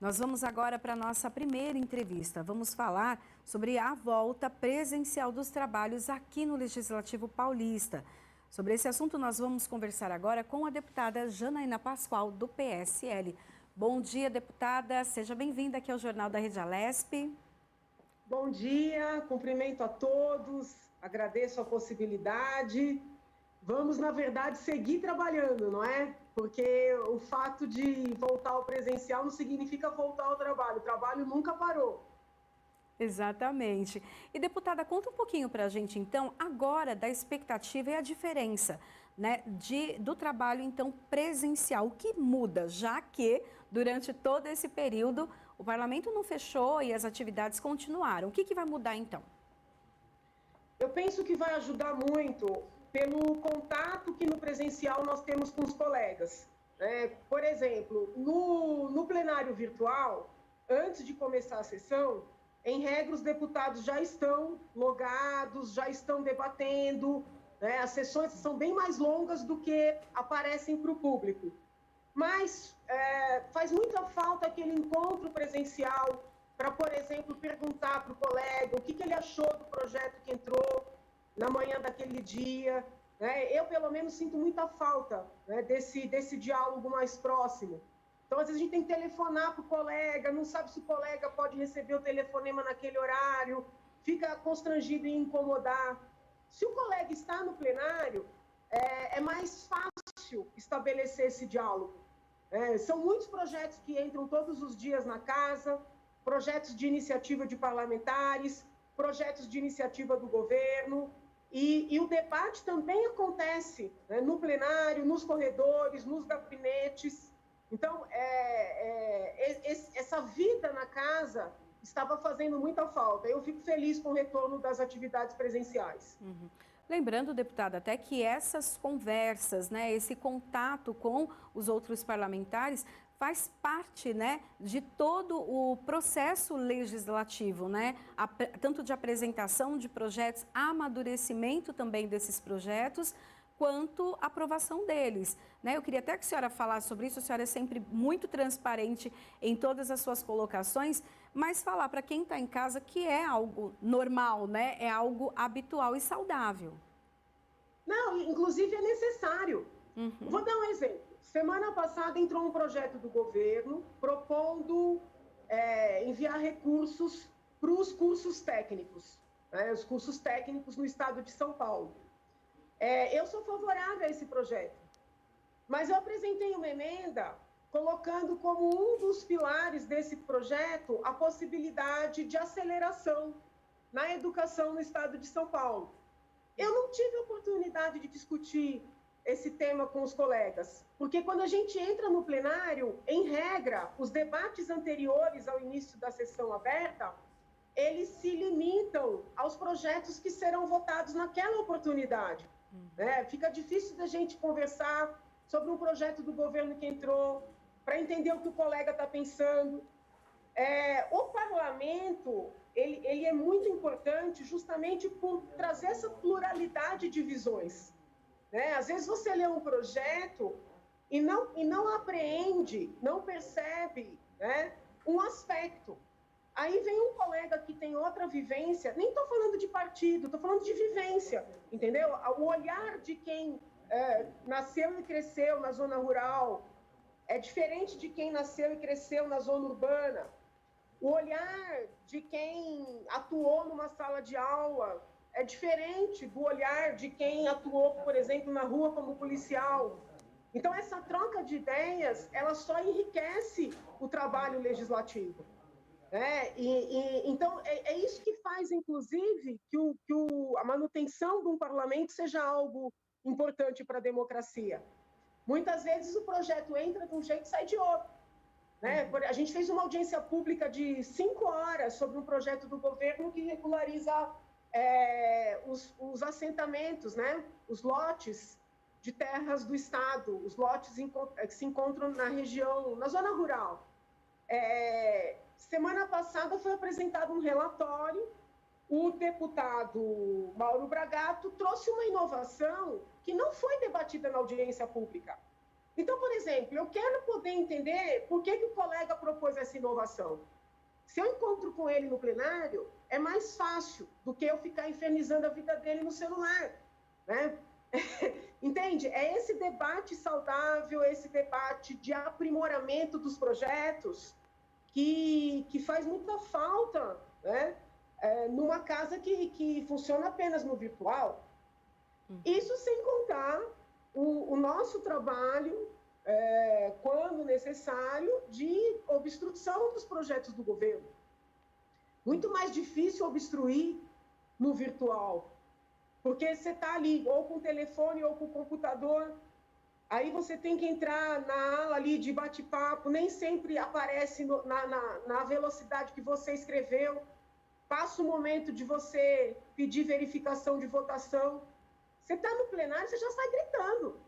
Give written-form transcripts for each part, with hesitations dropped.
Nós vamos agora para a nossa primeira entrevista. Vamos falar sobre a volta presencial dos trabalhos aqui no Legislativo Paulista. Sobre esse assunto, nós vamos conversar agora com a deputada Janaína Pascoal, do PSL. Bom dia, deputada. Seja bem-vinda aqui ao Jornal da Rede Alesp. Bom dia, cumprimento a todos, agradeço a possibilidade. Vamos, na verdade, seguir trabalhando, não é? Porque o fato de voltar ao presencial não significa voltar ao trabalho. O trabalho nunca parou. Exatamente. E, deputada, conta um pouquinho para a gente, então, agora da expectativa e a diferença, né, do trabalho, então, presencial. O que muda, já que, durante todo esse período, o parlamento não fechou e as atividades continuaram. O que vai mudar, então? Eu penso que vai ajudar muito pelo contato que no presencial nós temos com os colegas. Por exemplo, no plenário virtual, antes de começar a sessão, em regra, os deputados já estão logados, já estão debatendo, né? As sessões são bem mais longas do que aparecem para o público. Mas faz muita falta aquele encontro presencial para, por exemplo, perguntar para o colega o que ele achou do projeto que entrou na manhã daquele dia. Né? Eu, pelo menos, sinto muita falta, né, desse diálogo mais próximo. Então, às vezes, a gente tem que telefonar para o colega, não sabe se o colega pode receber o telefonema naquele horário, fica constrangido em incomodar. Se o colega está no plenário, é mais fácil estabelecer esse diálogo. São muitos projetos que entram todos os dias na casa, projetos de iniciativa de parlamentares, projetos de iniciativa do governo, e o debate também acontece, né, no plenário, nos corredores, nos gabinetes. Então, essa vida na casa estava fazendo muita falta. Eu fico feliz com o retorno das atividades presenciais. Uhum. Lembrando, deputada, até que essas conversas, né, esse contato com os outros parlamentares faz parte, né, de todo o processo legislativo, né, tanto de apresentação de projetos, amadurecimento também desses projetos, quanto a aprovação deles. Né? Eu queria até que a senhora falasse sobre isso, a senhora é sempre muito transparente em todas as suas colocações, mas falar para quem está em casa que é algo normal, né? É algo habitual e saudável. Não, inclusive é necessário. Vou dar um exemplo. Semana passada entrou um projeto do governo propondo enviar recursos para os cursos técnicos, né? Os cursos técnicos no estado de São Paulo. Eu sou favorável a esse projeto, mas eu apresentei uma emenda colocando como um dos pilares desse projeto a possibilidade de aceleração na educação no estado de São Paulo. Eu não tive a oportunidade de discutir esse tema com os colegas, porque quando a gente entra no plenário, em regra, os debates anteriores ao início da sessão aberta, eles se limitam aos projetos que serão votados naquela oportunidade. Fica difícil da gente conversar sobre um projeto do governo que entrou, para entender o que o colega está pensando. O parlamento, ele é muito importante justamente por trazer essa pluralidade de visões. Às vezes você lê um projeto e não apreende, não percebe, né, um aspecto. Aí vem um colega que tem outra vivência, nem estou falando de partido, estou falando de vivência, entendeu? O olhar de quem nasceu e cresceu na zona rural é diferente de quem nasceu e cresceu na zona urbana. O olhar de quem atuou numa sala de aula é diferente do olhar de quem atuou, por exemplo, na rua como policial. Então, essa troca de ideias, ela só enriquece o trabalho legislativo. Então, é isso que faz, inclusive, que a manutenção de um parlamento seja algo importante para a democracia. Muitas vezes o projeto entra de um jeito e sai de outro. A gente fez uma audiência pública de 5 horas sobre um projeto do governo que regulariza os assentamentos, né? Os lotes de terras do Estado, os lotes que se encontram na região, na zona rural. Semana passada foi apresentado um relatório, o deputado Mauro Bragato trouxe uma inovação que não foi debatida na audiência pública. Então, por exemplo, eu quero poder entender por que o colega propôs essa inovação. Se eu encontro com ele no plenário, é mais fácil do que eu ficar infernizando a vida dele no celular, né? Entende? É esse debate saudável, esse debate de aprimoramento dos projetos que faz muita falta, né? Numa casa que funciona apenas no virtual. Isso sem contar o nosso trabalho, quando necessário, de obstrução dos projetos do governo. Muito mais difícil obstruir no virtual, porque você está ali ou com o telefone ou com o computador, aí você tem que entrar na ala ali de bate-papo, nem sempre aparece na velocidade que você escreveu, passa o momento de você pedir verificação de votação, você está no plenário, você já sai gritando.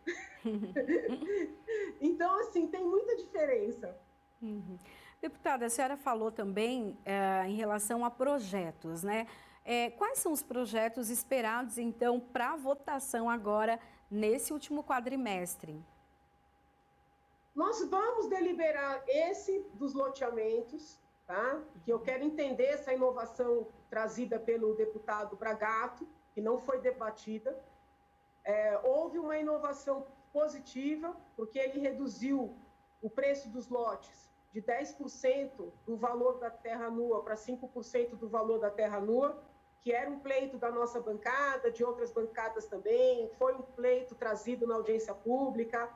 Então, assim, tem muita diferença. Uhum. Deputada, a senhora falou também em relação a projetos, né? Quais são os projetos esperados, então, para votação agora, nesse último quadrimestre? Nós vamos deliberar esse dos loteamentos, tá? Que eu quero entender essa inovação trazida pelo deputado Bragato, que não foi debatida. Houve uma inovação positiva, porque ele reduziu o preço dos lotes de 10% do valor da terra nua para 5% do valor da terra nua, que era um pleito da nossa bancada, de outras bancadas também, foi um pleito trazido na audiência pública.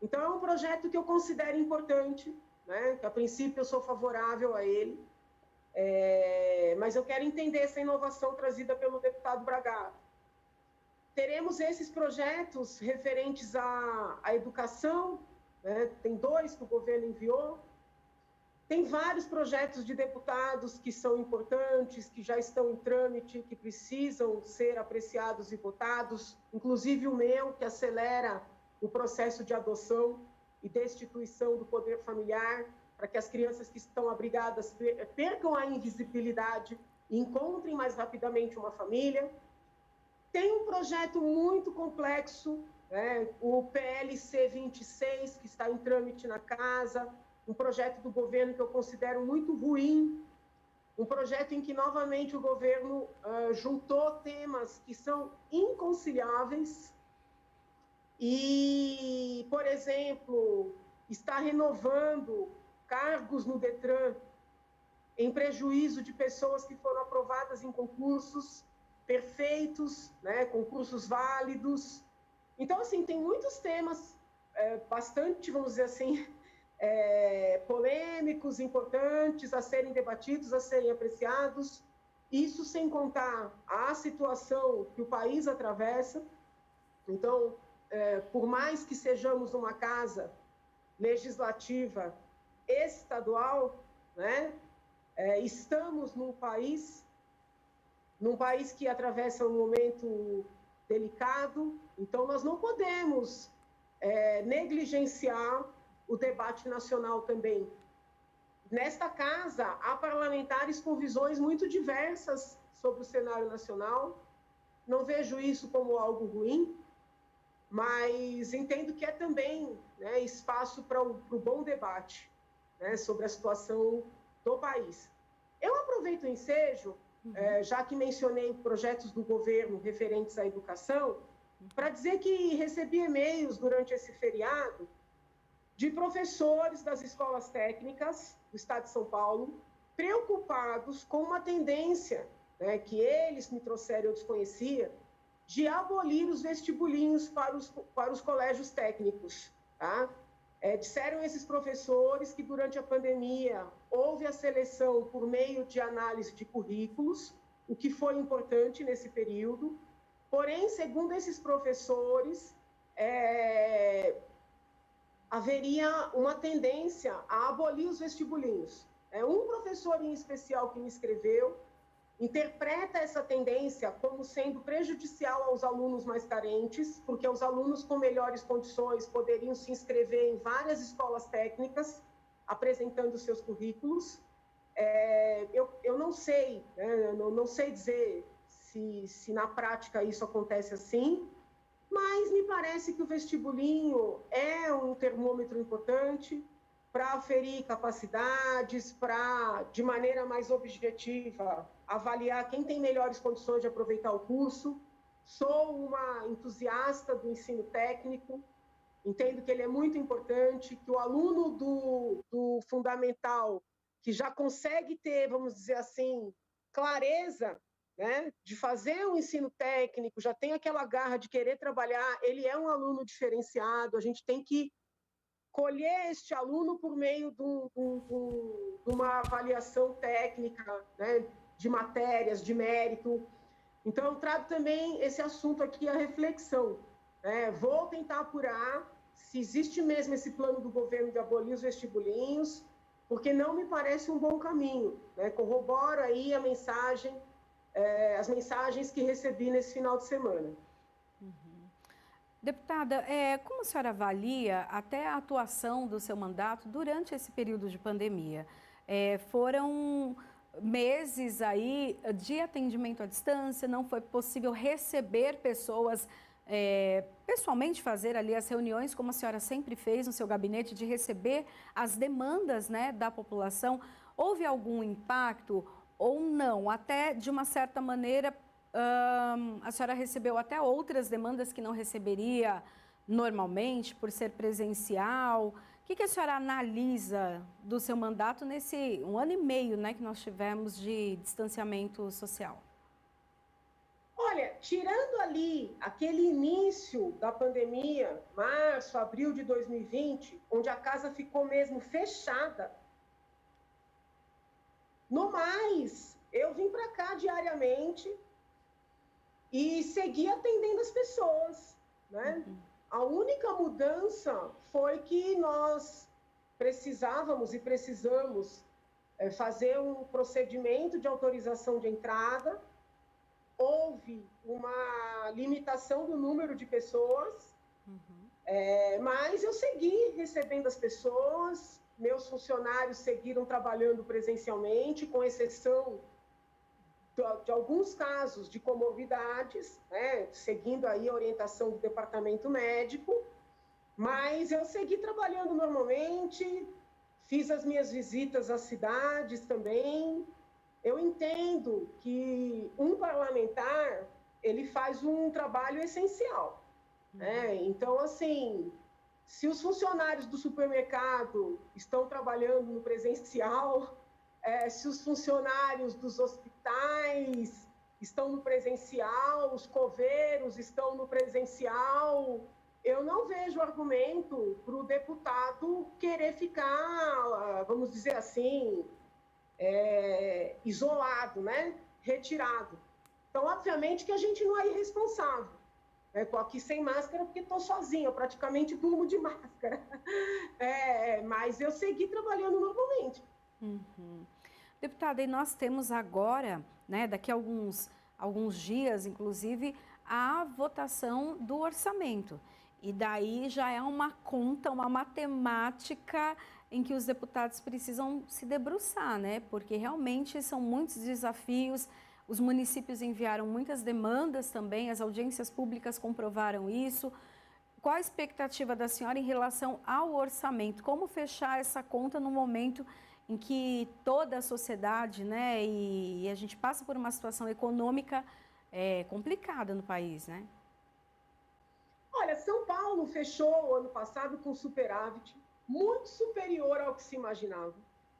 Então, é um projeto que eu considero importante, né? Que a princípio eu sou favorável a ele, mas eu quero entender essa inovação trazida pelo deputado Bragato. Teremos esses projetos referentes à educação, né? Tem 2 que o governo enviou. Tem vários projetos de deputados que são importantes, que já estão em trâmite, que precisam ser apreciados e votados, inclusive o meu, que acelera o processo de adoção e destituição do poder familiar, para que as crianças que estão abrigadas percam a invisibilidade e encontrem mais rapidamente uma família. Tem um projeto muito complexo, né? O PLC 26, que está em trâmite na casa, um projeto do governo que eu considero muito ruim, um projeto em que, novamente, o governo juntou temas que são inconciliáveis e, por exemplo, está renovando cargos no Detran em prejuízo de pessoas que foram aprovadas em concursos perfeitos, né, concursos válidos. Então, assim, tem muitos temas bastante, vamos dizer assim, polêmicos, importantes a serem debatidos, a serem apreciados. Isso sem contar a situação que o país atravessa. Então, por mais que sejamos uma casa legislativa estadual, né, estamos num país que atravessa um momento delicado, então nós não podemos negligenciar o debate nacional também. Nesta casa, há parlamentares com visões muito diversas sobre o cenário nacional, não vejo isso como algo ruim, mas entendo que é também, né, espaço para o bom debate, né, sobre a situação do país. Eu aproveito o ensejo, já que mencionei projetos do governo referentes à educação, para dizer que recebi e-mails durante esse feriado de professores das escolas técnicas do estado de São Paulo, preocupados com uma tendência, né, que eles me trouxeram, eu desconhecia, de abolir os vestibulinhos para os colégios técnicos, tá? Disseram esses professores que durante a pandemia houve a seleção por meio de análise de currículos, o que foi importante nesse período. Porém, segundo esses professores, haveria uma tendência a abolir os vestibulinhos. Um professor em especial que me escreveu interpreta essa tendência como sendo prejudicial aos alunos mais carentes, porque os alunos com melhores condições poderiam se inscrever em várias escolas técnicas, apresentando seus currículos. Eu não sei, né, não sei dizer se na prática isso acontece assim, mas me parece que o vestibulinho é um termômetro importante para aferir capacidades, para, de maneira mais objetiva, avaliar quem tem melhores condições de aproveitar o curso. Sou uma entusiasta do ensino técnico, entendo que ele é muito importante, que o aluno do fundamental, que já consegue ter, vamos dizer assim, clareza, né, de fazer um ensino técnico, já tem aquela garra de querer trabalhar, ele é um aluno diferenciado, a gente tem que colher este aluno por meio de uma avaliação técnica, né, de matérias, de mérito. Então, eu trago também esse assunto aqui, a reflexão. Vou tentar apurar se existe mesmo esse plano do governo de abolir os vestibulinhos, porque não me parece um bom caminho. Corroboro aí as mensagens que recebi nesse final de semana. Deputada, como a senhora avalia até a atuação do seu mandato durante esse período de pandemia? Foram meses aí de atendimento à distância, não foi possível receber pessoas pessoalmente, fazer ali as reuniões, como a senhora sempre fez no seu gabinete, de receber as demandas, né, da população. Houve algum impacto ou não? Até, de uma certa maneira, a senhora recebeu até outras demandas que não receberia normalmente, por ser presencial. O que a senhora analisa do seu mandato nesse 1 ano e meio, né, que nós tivemos de distanciamento social? Olha, tirando ali aquele início da pandemia, março, abril de 2020, onde a casa ficou mesmo fechada, no mais, eu vim para cá diariamente e segui atendendo as pessoas, né? A única mudança foi que nós precisávamos e precisamos fazer um procedimento de autorização de entrada. Houve uma limitação do número de pessoas, mas eu segui recebendo as pessoas, meus funcionários seguiram trabalhando presencialmente, com exceção de alguns casos de comorbidades, né, seguindo aí a orientação do departamento médico, mas eu segui trabalhando normalmente, fiz as minhas visitas às cidades também. Eu entendo que um parlamentar, ele faz um trabalho essencial, né? Então, assim, se os funcionários do supermercado estão trabalhando no presencial, se os funcionários dos hospitais estão no presencial, os coveiros estão no presencial, eu não vejo argumento para o deputado querer ficar, vamos dizer assim, isolado, né? Retirado. Então, obviamente que a gente não é irresponsável. Estou aqui sem máscara porque estou sozinha, eu praticamente durmo de máscara. Mas eu segui trabalhando normalmente. Deputada, e nós temos agora, né, daqui a alguns dias, inclusive, a votação do orçamento. E daí já é uma conta, uma matemática em que os deputados precisam se debruçar, né? Porque realmente são muitos desafios, os municípios enviaram muitas demandas também, as audiências públicas comprovaram isso. Qual a expectativa da senhora em relação ao orçamento? Como fechar essa conta no momento em que toda a sociedade, né, e a gente passa por uma situação econômica complicada no país, né? Olha, São Paulo fechou o ano passado com superávit muito superior ao que se imaginava,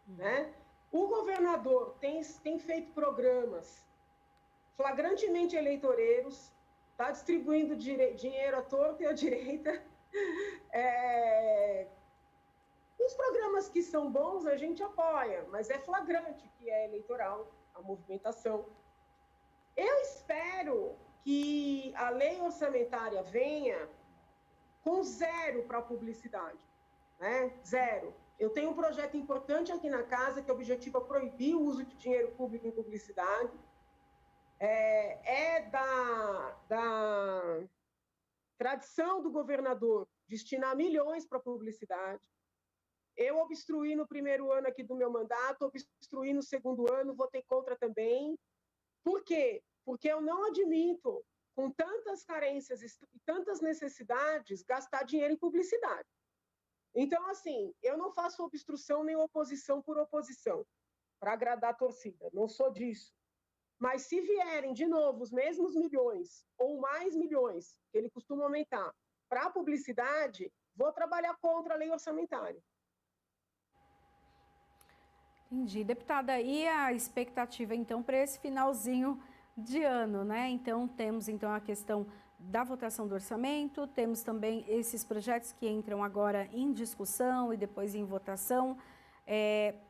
né? O governador tem feito programas flagrantemente eleitoreiros, está distribuindo dinheiro à torta e à direita. Os programas que são bons a gente apoia, mas é flagrante que é eleitoral a movimentação. Eu espero que a lei orçamentária venha com zero para a publicidade, né? Zero. Eu tenho um projeto importante aqui na casa que objetiva proibir o uso de dinheiro público em publicidade. Da tradição do governador destinar milhões para publicidade. Eu obstruí no primeiro ano aqui do meu mandato, obstruí no segundo ano, votei contra também. Por quê? Porque eu não admito com tantas carências e tantas necessidades, gastar dinheiro em publicidade. Então, assim, eu não faço obstrução nem oposição por oposição, para agradar a torcida, não sou disso. Mas se vierem, de novo, os mesmos milhões ou mais milhões, que ele costuma aumentar, para a publicidade, vou trabalhar contra a lei orçamentária. Entendi. Deputada, e a expectativa, então, para esse finalzinho de ano, né? Então, temos a questão da votação do orçamento, temos também esses projetos que entram agora em discussão e depois em votação.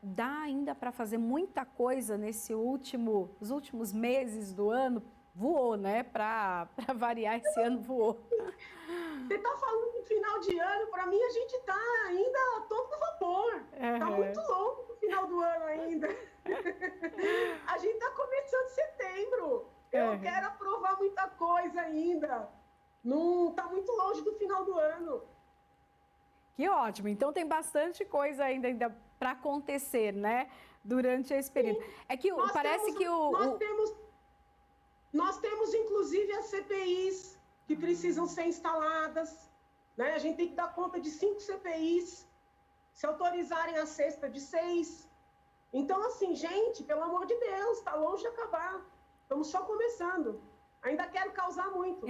Dá ainda para fazer muita coisa nos últimos meses do ano? Voou, né? Para variar, esse ano voou. Você está falando de final de ano, para mim a gente está ainda a todo vapor. Está muito longo o final do ano ainda. A gente está começando setembro. Eu quero aprovar muita coisa ainda. Não está muito longe do final do ano. Que ótimo. Então tem bastante coisa ainda para acontecer, né? Durante esse período. Sim. É que parece que Nós temos, inclusive, as CPIs que precisam ser instaladas, né? A gente tem que dar conta de 5 CPIs, se autorizarem a sexta de 6. Então, assim, gente, pelo amor de Deus, está longe de acabar. Estamos só começando. Ainda quero causar muito.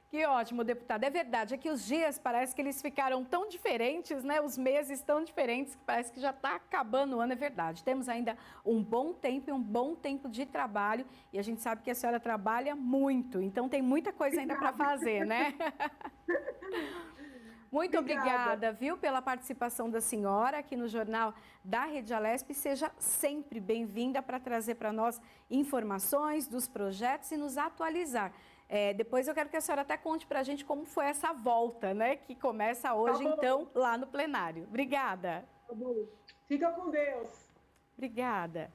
Que ótimo, deputada. É verdade, é que os dias parece que eles ficaram tão diferentes, né? Os meses tão diferentes que parece que já está acabando o ano, é verdade. Temos ainda um bom tempo e um bom tempo de trabalho e a gente sabe que a senhora trabalha muito, então tem muita coisa ainda para fazer, né? Muito obrigada, viu, pela participação da senhora aqui no Jornal da Rede Alesp. Seja sempre bem-vinda para trazer para nós informações dos projetos e nos atualizar. Depois eu quero que a senhora até conte para a gente como foi essa volta, né? Que começa hoje, então, lá no plenário. Obrigada. Tá bom. Fica com Deus. Obrigada.